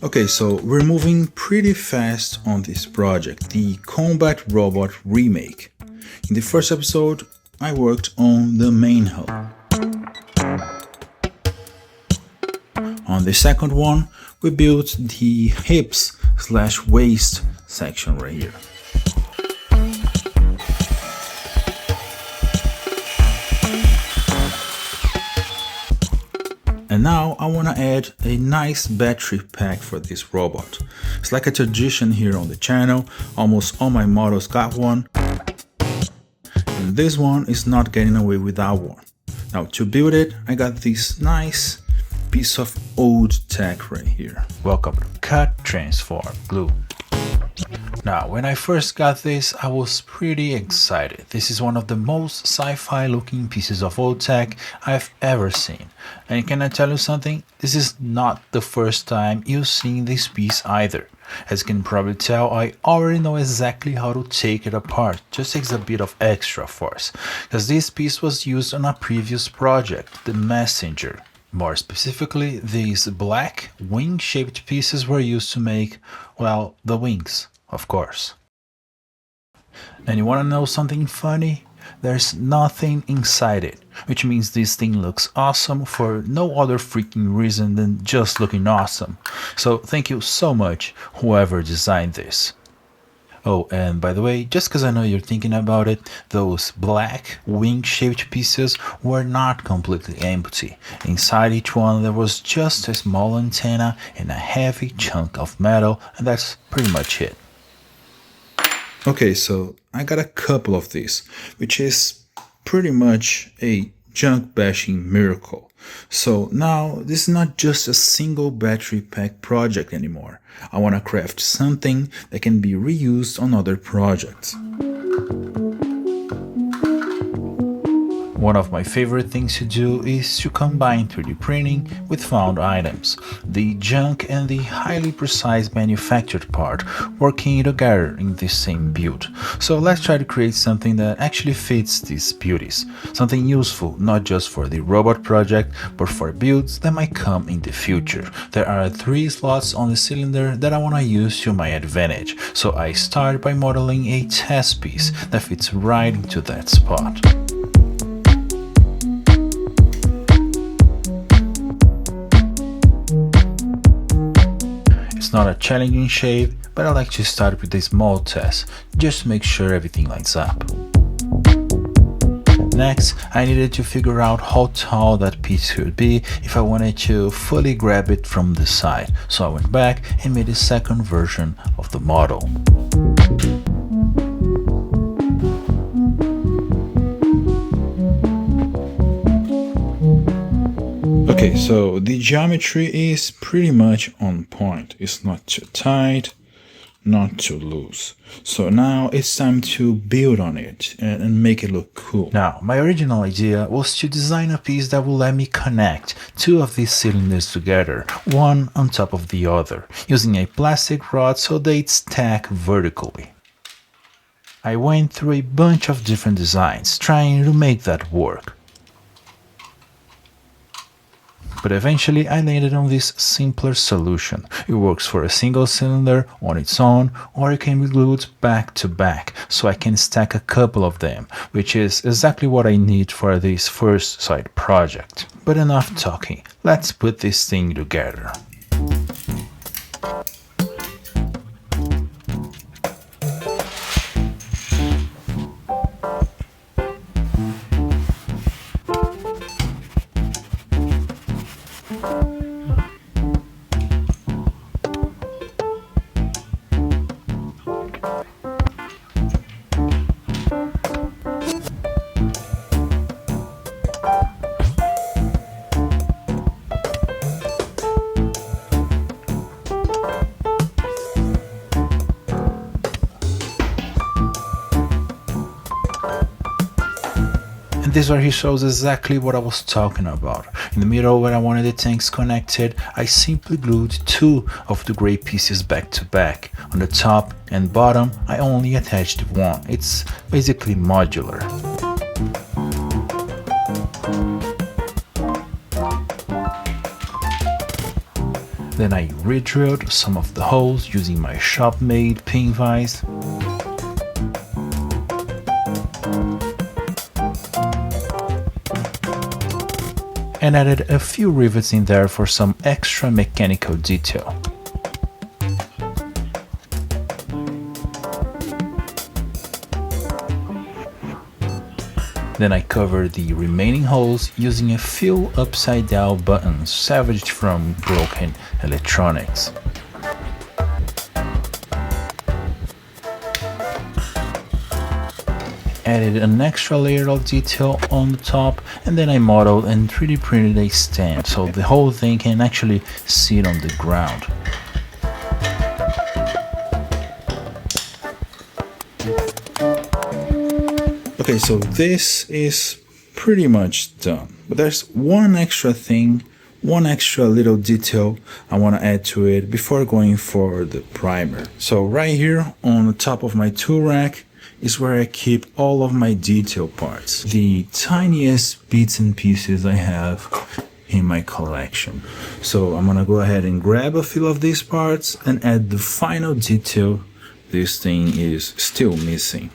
Okay, so we're moving pretty fast on this project, the Combat Robot Remake. In the first episode, I worked on the main hull. On the second one, we built the hips/waist section right here. And now I want to add a nice battery pack for this robot. It's like a tradition here on the channel, almost all my models got one. And this one is not getting away without one. Now to build it, I got this nice piece of old tech right here. Welcome to Cut, Transform, Glue. Now, when I first got this, I was pretty excited. This is one of the most sci-fi looking pieces of old tech I've ever seen. And can I tell you something? This is not the first time you've seen this piece either. As you can probably tell, I already know exactly how to take it apart. Just takes a bit of extra force, because this piece was used on a previous project, the Messenger. More specifically, these black wing-shaped pieces were used to make, well, the wings, of course. And you want to know something funny? There's nothing inside it, which means this thing looks awesome for no other freaking reason than just looking awesome. So thank you so much, whoever designed this. Oh, and by the way, just because I know you're thinking about it, those black wing-shaped pieces were not completely empty. Inside each one there was just a small antenna and a heavy chunk of metal, and that's pretty much it. Okay, so I got a couple of these, which is pretty much a junk bashing miracle. So now this is not just a single battery pack project anymore. I want to craft something that can be reused on other projects. One of my favorite things to do is to combine 3D printing with found items, the junk and the highly precise manufactured part working together in the same build. So let's try to create something that actually fits these beauties, something useful not just for the robot project but for builds that might come in the future. There are 3 slots on the cylinder that I want to use to my advantage, so I start by modeling a test piece that fits right into that spot. It's not a challenging shape, but I like to start with a small test, just to make sure everything lines up. Next, I needed to figure out how tall that piece could be if I wanted to fully grab it from the side, so I went back and made a second version of the model. Okay, so the geometry is pretty much on point. It's not too tight, not too loose. So now it's time to build on it and make it look cool. Now, my original idea was to design a piece that will let me connect 2 of these cylinders together, one on top of the other, using a plastic rod so they stack vertically. I went through a bunch of different designs, trying to make that work. But eventually I landed on this simpler solution. It works for a single cylinder on its own, or it can be glued back to back, so I can stack a couple of them, which is exactly what I need for this first side project. But enough talking, let's put this thing together. This is where he shows exactly what I was talking about. In the middle where I wanted the tanks connected, I simply glued 2 of the gray pieces back to back. On the top and bottom, I only attached one. It's basically modular. Then I re-drilled some of the holes using my shop-made pin vise. And added a few rivets in there for some extra mechanical detail. Then I covered the remaining holes using a few upside down buttons salvaged from broken electronics. Added an extra layer of detail on the top, and then I modeled and 3D printed a stand so the whole thing can actually sit on the ground. Okay, so this is pretty much done, but there's one extra thing, one extra little detail I want to add to it before going for the primer. So right here on the top of my tool rack is where I keep all of my detail parts, the tiniest bits and pieces I have in my collection. So I'm gonna go ahead and grab a few of these parts and add the final detail this thing is still missing.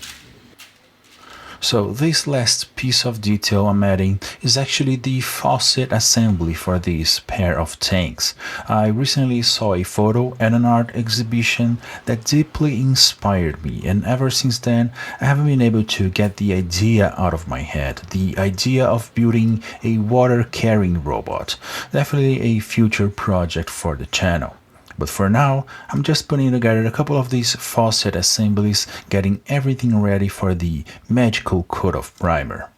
So this last piece of detail I'm adding is actually the faucet assembly for this pair of tanks. I recently saw a photo at an art exhibition that deeply inspired me, and ever since then I haven't been able to get the idea out of my head. The idea of building a water carrying robot. Definitely a future project for the channel. But for now, I'm just putting together a couple of these faucet assemblies, getting everything ready for the magical coat of primer.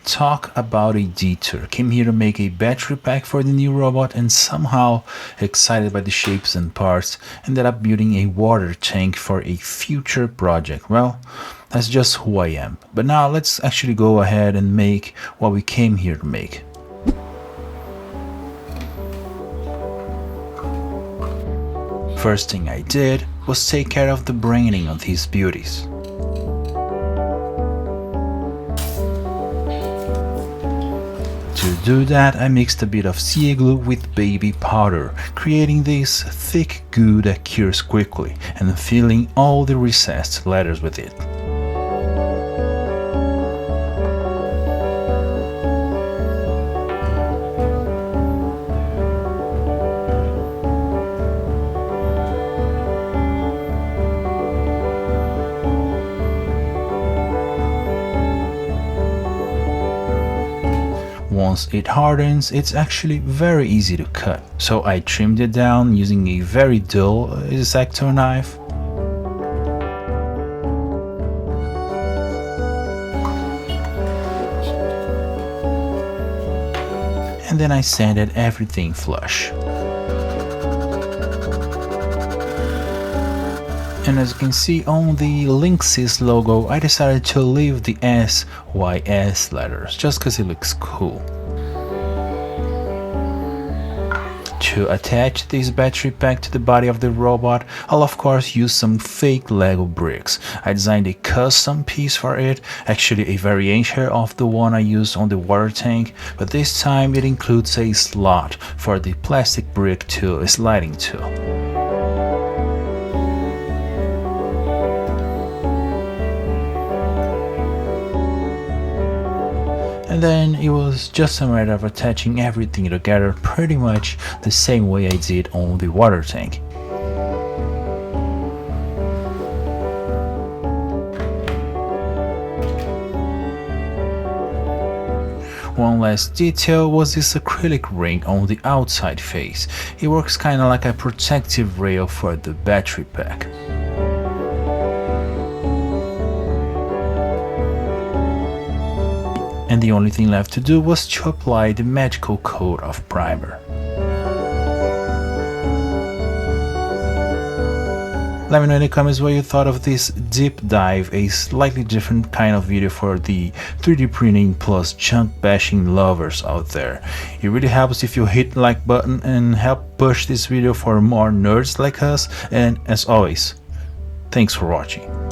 Talk about a detour. Came here to make a battery pack for the new robot, and somehow, excited by the shapes and parts, ended up building a water tank for a future project. Well, that's just who I am. But now let's actually go ahead and make what we came here to make. First thing I did was take care of the branding on these beauties. To do that, I mixed a bit of CA glue with baby powder, creating this thick goo that cures quickly, and filling all the recessed letters with it. Once it hardens, it's actually very easy to cut. So I trimmed it down using a very dull X-Acto knife. And then I sanded everything flush. And as you can see on the Linksys logo, I decided to leave the SYS letters just because it looks cool. To attach this battery pack to the body of the robot, I'll of course use some fake Lego bricks. I designed a custom piece for it, actually a variation of the one I used on the water tank, but this time it includes a slot for the plastic brick to sliding to. And then it was just a matter of attaching everything together pretty much the same way I did on the water tank. One last detail was this acrylic ring on the outside face. It works kinda like a protective rail for the battery pack. And the only thing left to do was to apply the magical coat of primer. Let me know in the comments what you thought of this deep dive, a slightly different kind of video for the 3D printing plus junk bashing lovers out there. It really helps if you hit the like button and help push this video for more nerds like us, and as always, thanks for watching.